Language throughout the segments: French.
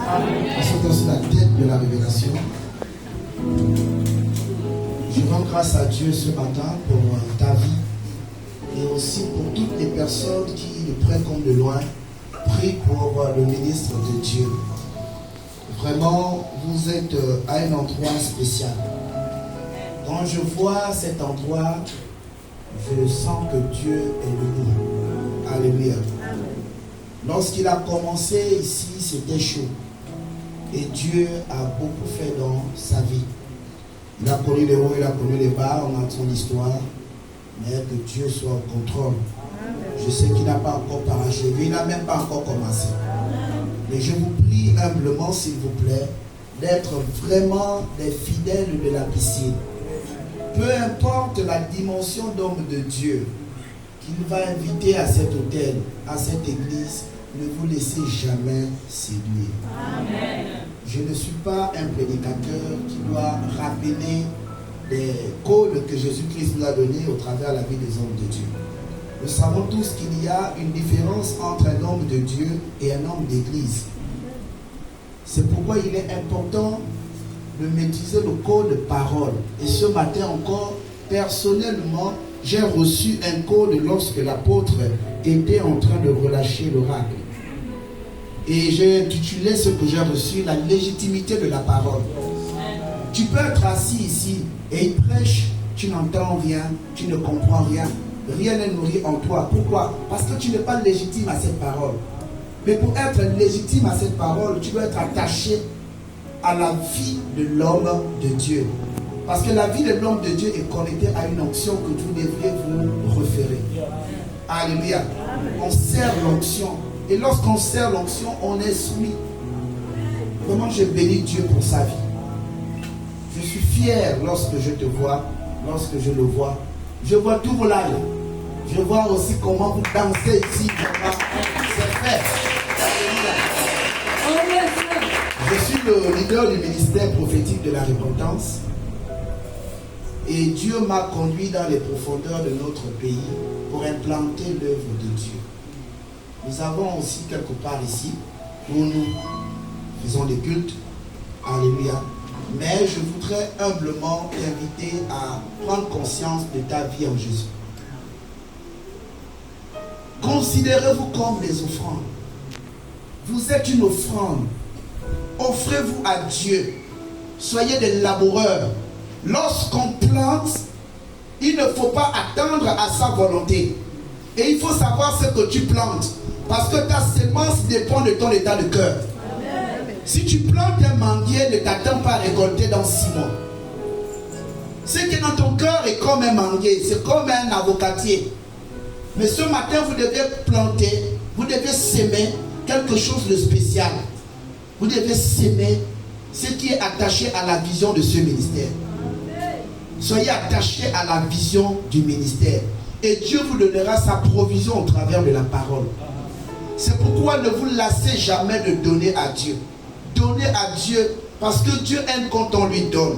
Passons sur la tête de la révélation. Je rends grâce à Dieu ce matin pour ta vie et aussi pour toutes les personnes qui, de près comme de loin, prient pour le ministre de Dieu. Vraiment, vous êtes à un endroit spécial. Quand je vois cet endroit, je sens que Dieu est debout. Alléluia. Lorsqu'il a commencé ici, c'était chaud. Et Dieu a beaucoup fait dans sa vie. Il a connu les hauts, il a connu les bas, on a son histoire. Mais que Dieu soit au contrôle. Je sais qu'il n'a pas encore parachevé, il n'a même pas encore commencé. Mais je vous prie humblement, s'il vous plaît, d'être vraiment des fidèles de la piscine. Peu importe la dimension d'homme de Dieu qu'il va inviter à cet hôtel, à cette église, ne vous laissez jamais séduire. Amen. Je ne suis pas un prédicateur qui doit rappeler les codes que Jésus-Christ nous a donnés au travers de la vie des hommes de Dieu. Nous savons tous qu'il y a une différence entre un homme de Dieu et un homme d'église. C'est pourquoi il est important de maîtriser le code de parole. Et ce matin encore, personnellement, j'ai reçu un code lorsque l'apôtre était en train de relâcher l'oracle. Et j'ai intitulé ce que j'ai reçu, la légitimité de la parole. Tu peux être assis ici et il prêche, tu n'entends rien, tu ne comprends rien. Rien n'est nourri en toi. Pourquoi? Parce que tu n'es pas légitime à cette parole. Mais pour être légitime à cette parole, tu dois être attaché à la vie de l'homme de Dieu. Parce que la vie de l'homme de Dieu est connectée à une onction que vous devriez vous référer. Alléluia. On sert l'onction. Et lorsqu'on sert l'onction, on est soumis. Vraiment, je bénis Dieu pour sa vie. Je suis fier lorsque je te vois, lorsque je le vois. Je vois tous vos lives. Je vois aussi comment vous dansez ici. C'est fait. Je suis le leader du ministère prophétique de la repentance. Et Dieu m'a conduit dans les profondeurs de notre pays pour implanter l'œuvre de Dieu. Nous avons aussi quelque part ici où nous faisons des cultes. Alléluia. Mais je voudrais humblement t'inviter à prendre conscience de ta vie en Jésus. Considérez-vous comme des offrandes. Vous êtes une offrande. Offrez-vous à Dieu. Soyez des laboureurs. Lorsqu'on plante, il ne faut pas attendre à sa volonté. Et il faut savoir ce que tu plantes. Parce que ta sémence dépend de ton état de cœur. Si tu plantes un manguier, ne t'attends pas à récolter dans 6 mois. Ce qui est dans ton cœur est comme un manguier, c'est comme un avocatier. Mais ce matin, vous devez planter, vous devez s'aimer quelque chose de spécial. Vous devez s'aimer ce qui est attaché à la vision de ce ministère. Soyez attachés à la vision du ministère. Et Dieu vous donnera sa provision au travers de la parole. C'est pourquoi ne vous lassez jamais de donner à Dieu. Donnez à Dieu parce que Dieu aime quand on lui donne.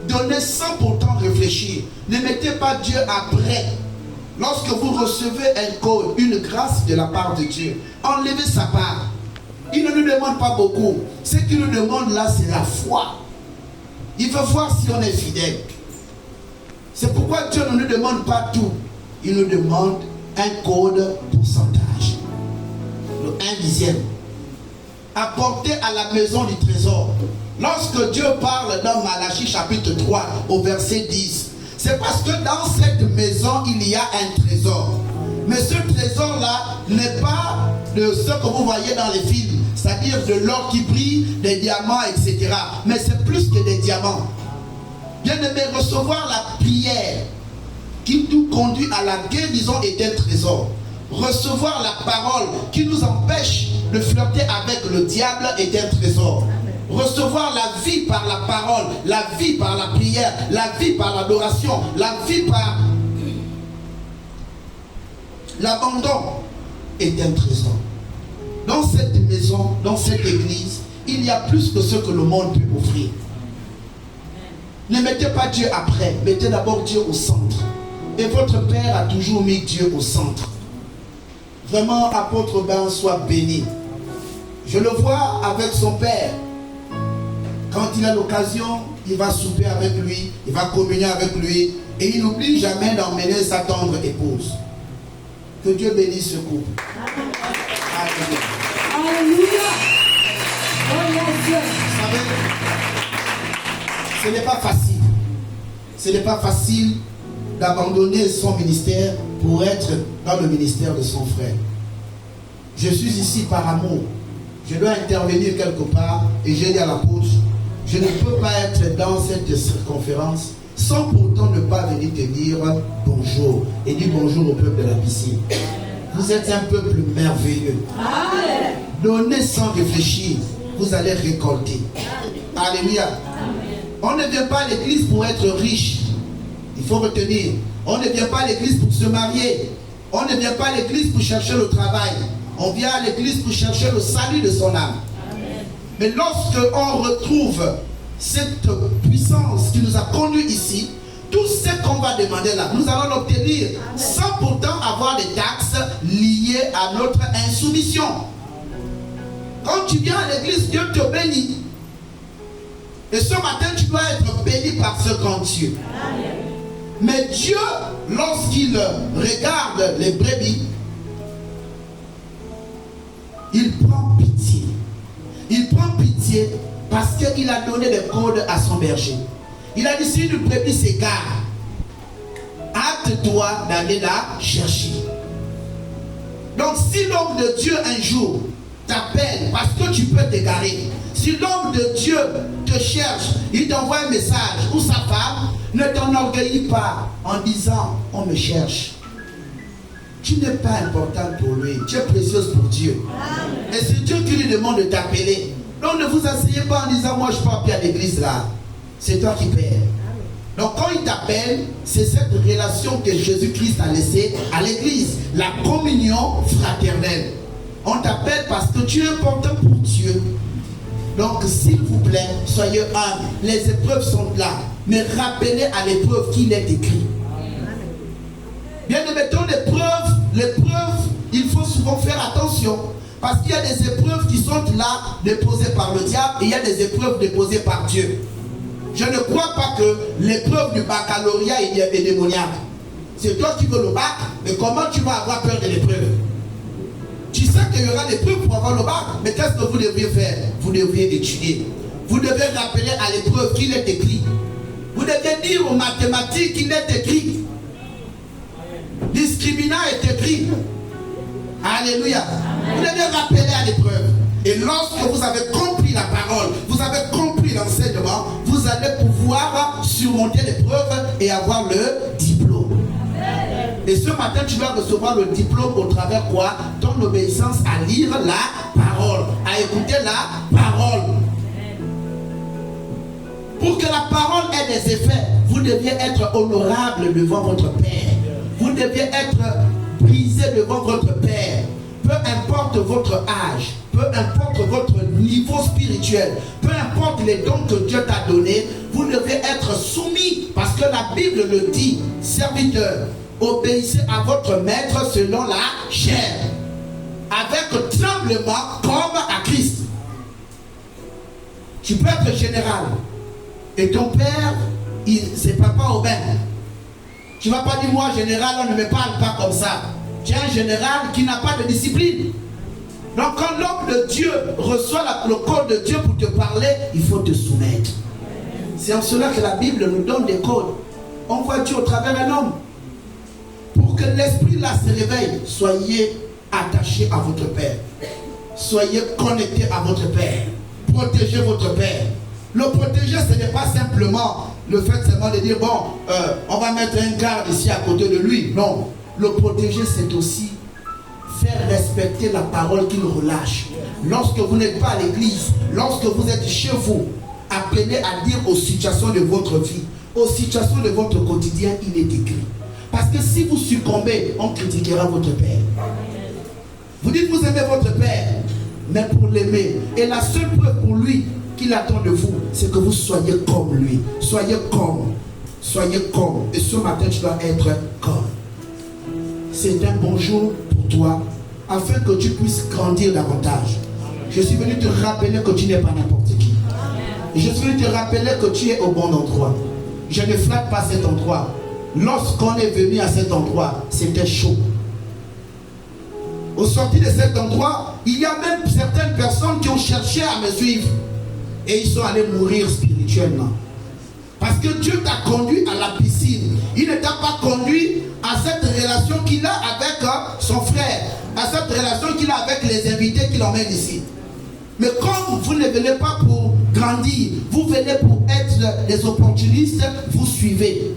Donnez sans pourtant réfléchir. Ne mettez pas Dieu après. Lorsque vous recevez un code, une grâce de la part de Dieu, enlevez sa part. Il ne nous demande pas beaucoup. Ce qu'il nous demande là, c'est la foi. Il veut voir si on est fidèle. C'est pourquoi Dieu ne nous demande pas tout. Il nous demande un code pourcentage. Le 1/10. Apporté à la maison du trésor. Lorsque Dieu parle dans Malachie chapitre 3 au verset 10, c'est parce que dans cette maison il y a un trésor. Mais ce trésor-là n'est pas de ce que vous voyez dans les films, c'est-à-dire de l'or qui brille, des diamants, etc. Mais c'est plus que des diamants. Bien-aimé, recevoir la prière qui nous conduit à la guérison est un trésor. Recevoir la parole qui nous empêche de flirter avec le diable est un trésor. Recevoir la vie par la parole, la vie par la prière, la vie par l'adoration, la vie par l'abandon est un trésor. Dans cette maison, dans cette église, il y a plus que ce que le monde peut offrir. Ne mettez pas Dieu après, mettez d'abord Dieu au centre. Et votre Père a toujours mis Dieu au centre. Vraiment, apôtre Ben, sois béni. Je le vois avec son père. Quand il a l'occasion, il va souper avec lui, il va communier avec lui, et il n'oublie jamais d'emmener sa tendre épouse. Que Dieu bénisse ce couple. Alléluia. Vous savez, ce n'est pas facile. Ce n'est pas facile d'abandonner son ministère pour être dans le ministère de son frère. Je suis ici par amour. Je dois intervenir quelque part et j'ai dit à l'apôtre, je ne peux pas être dans cette circonférence sans pourtant ne pas venir te dire bonjour et dire bonjour au peuple de la piscine. Vous êtes un peuple merveilleux. Amen. Donnez sans réfléchir, vous allez récolter. Alléluia. On ne vient pas à l'église pour être riche. Il faut retenir. On ne vient pas à l'église pour se marier. On ne vient pas à l'église pour chercher le travail. On vient à l'église pour chercher le salut de son âme. Amen. Mais lorsque on retrouve cette puissance qui nous a conduits ici, tout ce qu'on va demander là, nous allons l'obtenir sans pourtant avoir des taxes liées à notre insoumission. Quand tu viens à l'église, Dieu te bénit. Et ce matin, tu dois être béni par ce grand Dieu. Amen. Mais Dieu, lorsqu'il regarde les brebis, il prend pitié. Il prend pitié parce qu'il a donné des codes à son berger. Il a dit, si une brebis s'égare, hâte-toi d'aller la chercher. Donc si l'homme de Dieu un jour t'appelle parce que tu peux t'égarer, si l'homme de Dieu te cherche, il t'envoie un message, ou sa femme, ne t'enorgueillis pas en disant, on me cherche. Tu n'es pas importante pour lui, tu es précieuse pour Dieu. Amen. Et c'est Dieu qui lui demande de t'appeler. Donc ne vous asseyez pas en disant, moi je ne pars plus à l'église là. C'est toi qui perds. Donc quand il t'appelle, c'est cette relation que Jésus-Christ a laissée à l'église, la communion fraternelle. On t'appelle parce que tu es important pour Dieu. Donc s'il vous plaît, soyez humbles. Les épreuves sont là. Mais rappelez à l'épreuve qu'il est écrit. Bien, mettons l'épreuve, il faut souvent faire attention. Parce qu'il y a des épreuves qui sont là, déposées par le diable, et il y a des épreuves déposées par Dieu. Je ne crois pas que l'épreuve du baccalauréat est démoniaque. C'est toi qui veux le bac, mais comment tu vas avoir peur de l'épreuve? Tu sais qu'il y aura l'épreuve pour avoir le bac, mais qu'est-ce que vous devriez faire? Vous devriez étudier. Vous devez rappeler à l'épreuve qu'il est écrit. Vous devez dire aux mathématiques qu'il est écrit. Discriminant est écrit. Alléluia. Vous devez rappeler à l'épreuve. Et lorsque vous avez compris la parole, vous avez compris l'enseignement, vous allez pouvoir surmonter l'épreuve et avoir le diplôme. Et ce matin, tu vas recevoir le diplôme au travers quoi? Ton obéissance à lire la parole, à écouter la parole. Pour que la parole ait des effets, vous deviez être honorable devant votre Père. Vous deviez être brisé devant votre Père. Peu importe votre âge, peu importe votre niveau spirituel, peu importe les dons que Dieu t'a donnés, vous devez être soumis. Parce que la Bible le dit, serviteurs, obéissez à votre maître selon la chair, avec tremblement comme à Christ. Tu peux être général et ton père, c'est papa Aubin. Tu ne vas pas dire, moi général, on ne me parle pas comme ça. Tu es un général qui n'a pas de discipline. Donc quand l'homme de Dieu reçoit le code de Dieu pour te parler, il faut te soumettre. C'est en cela que la Bible nous donne des codes. On voit Dieu au travers d'un homme. Pour que l'esprit là se réveille, soyez attachés à votre Père. Soyez connectés à votre Père. Protégez votre Père. Le protéger, ce n'est pas simplement le fait seulement de dire, bon, on va mettre un garde ici à côté de lui. Non. Le protéger, c'est aussi faire respecter la parole qu'il relâche. Lorsque vous n'êtes pas à l'église, lorsque vous êtes chez vous, appelez à dire aux situations de votre vie, aux situations de votre quotidien, il est écrit. Parce que si vous succombez, on critiquera votre Père. Vous dites que vous aimez votre Père, mais pour l'aimer. Et la seule preuve pour lui qu'il attend de vous, c'est que vous soyez comme lui. Soyez comme. Soyez comme. Et ce matin, tu dois être comme. C'est un bon jour pour toi, afin que tu puisses grandir davantage. Je suis venu te rappeler que tu n'es pas n'importe qui. Je suis venu te rappeler que tu es au bon endroit. Je ne flatte pas cet endroit. Lorsqu'on est venu à cet endroit, c'était chaud. Au sortir de cet endroit, il y a même certaines personnes qui ont cherché à me suivre. Et ils sont allés mourir spirituellement. Parce que Dieu t'a conduit à la piscine. Il ne t'a pas conduit à cette relation qu'il a avec son frère. À cette relation qu'il a avec les invités qu'il emmène ici. Mais comme vous ne venez pas pour grandir, vous venez pour être des opportunistes, vous suivez.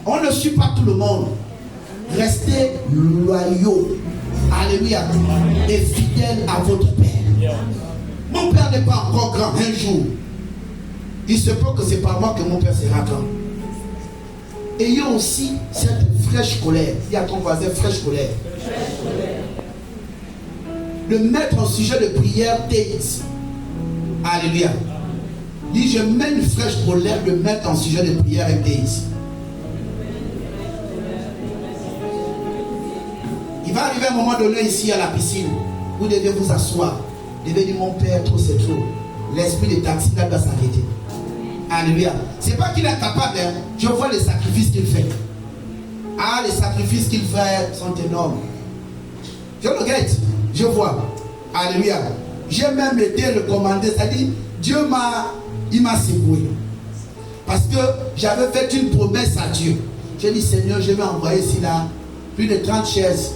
On ne suit pas tout le monde. Restez loyaux. Alléluia. Et fidèles à votre Père. Mon Père n'est pas encore grand. Un jour, il se peut que c'est par moi que mon Père sera grand. Ayez aussi cette fraîche colère. Il y a ton voisin, fraîche colère. Le mettre en sujet de prière déise. Alléluia. Dis, je mets une fraîche colère de mettre en sujet de prière et déise. Il va arriver un moment donné ici à la piscine. Vous devez vous asseoir. Vous devez dire, mon Père, trop c'est trop. L'esprit de taxi là doit s'arrêter. Alléluia. C'est pas qu'il est capable, hein. Je vois les sacrifices qu'il fait. Ah, les sacrifices qu'il fait sont énormes. Je le regrette. Je vois. Alléluia. J'ai même été recommandé. C'est-à-dire, Dieu m'a secoué. Parce que j'avais fait une promesse à Dieu. J'ai dit, Seigneur, je vais envoyer ici là plus de 30 chaises.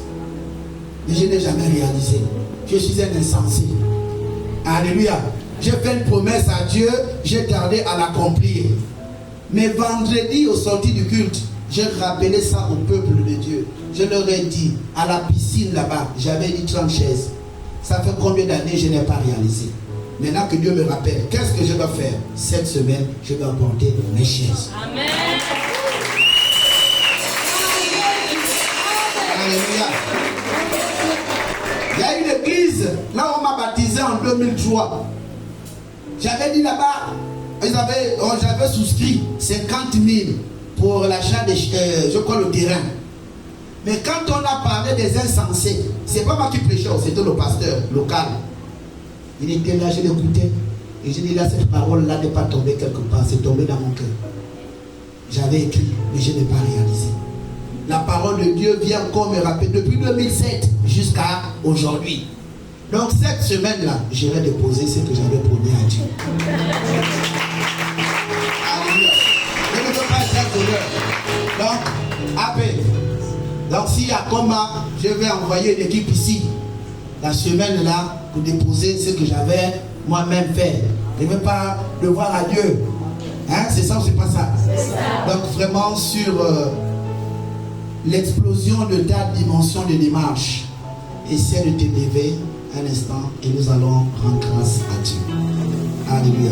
Mais je n'ai jamais réalisé. Je suis un insensé. Alléluia. J'ai fait une promesse à Dieu, j'ai tardé à l'accomplir. Mais vendredi, au sorti du culte, j'ai rappelé ça au peuple de Dieu. Je leur ai dit, à la piscine là-bas, j'avais dit 30 chaises. Ça fait combien d'années je n'ai pas réalisé? Maintenant que Dieu me rappelle, qu'est-ce que je dois faire? Cette semaine, je dois apporter mes chaises. Amen. Alléluia. Il y a une église, là on m'a baptisé en 2003. J'avais dit là-bas, j'avais souscrit 50 000 pour l'achat de, je crois, le terrain. Mais quand on a parlé des insensés, c'est pas moi qui prêchais, c'était le pasteur local. Il était là, je l'écoutais. Et j'ai dit là, cette parole-là n'est pas tombée quelque part, c'est tombé dans mon cœur. J'avais écrit, mais je n'ai pas réalisé. La parole de Dieu vient comme me rappeler depuis 2007 jusqu'à aujourd'hui. Donc cette semaine-là, j'irai déposer ce que j'avais promis à Dieu. Alléluia. Je ne veux pas être voleur. Donc, après. Donc s'il y a combat, je vais envoyer une équipe ici. La semaine-là, pour déposer ce que j'avais moi-même fait. Je ne veux pas devoir à Dieu. Hein? C'est ça ou c'est pas ça? Donc vraiment sur l'explosion de ta dimension de démarche, essaie de t'élever un instant et nous allons rendre grâce à Dieu. Alléluia.